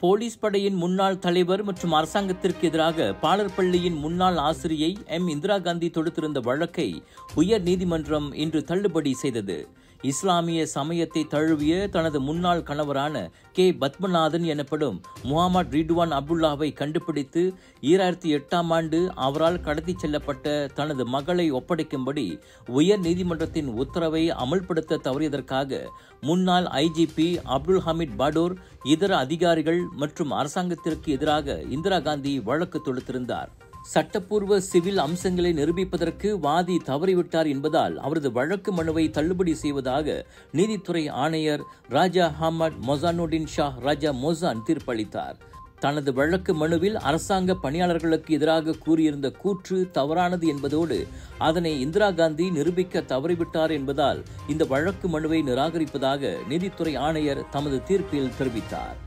Police படையின் முன்னாள் தலைவர் மற்றும் அரசாங்கத்திற்கு எதிராக பாலர்பள்ளியின் முன்னாள் ஆசிரியை இந்திரா காந்தி தொடுத்திருந்த வழக்கை உயர் நீதிமன்றம் இன்று தள்ளுபடி செய்தது. இஸ்லாமிய சமயத்தை தழுவிய தனது முன்னாள் கணவரான கே பத்மநாதன் எனப்படும் முகமது ரிட்வான் அப்துல்லாவை கண்டுபிடித்து 2008ஆம் ஆண்டு அவரால் கடத்தி செல்லப்பட்ட தனது மகளை ஒப்படைக்கும்படி உயர் நீதிமன்றத்தின் உத்தரவை அமல்படுத்த தவறியதற்காக முன்னாள் ஐஜிபி அப்துல் ஹமீத் பாடோர், இதர அதிகாரிகள் மற்றும் அரசாங்கத்திற்கு எதிராக இந்திரா காந்தி வழக்கு தொடுத்திருந்தார். சட்டப்பூர்வ சிவில் அம்சங்களை நிரூபிப்பதற்கு வாதி தவறிவிட்டார் என்பதால் அவரது வழக்கு மனுவை தள்ளுபடி செய்வதாக நீதித்துறை ஆணையர் ராஜா அஹமத் மொசானுடின் ஷா ராஜா மொசான் தீர்ப்பளித்தார். தனது வழக்கு மனுவில் அரசாங்க பணியாளர்களுக்கு எதிராக கூறியிருந்த கூற்று தவறானது என்பதோடு அதனை இந்திரா காந்தி நிரூபிக்க தவறிவிட்டார் என்பதால் இந்த வழக்கு மனுவை நிராகரிப்பதாக நீதித்துறை ஆணையர் தமது தீர்ப்பில் தெரிவித்தார்.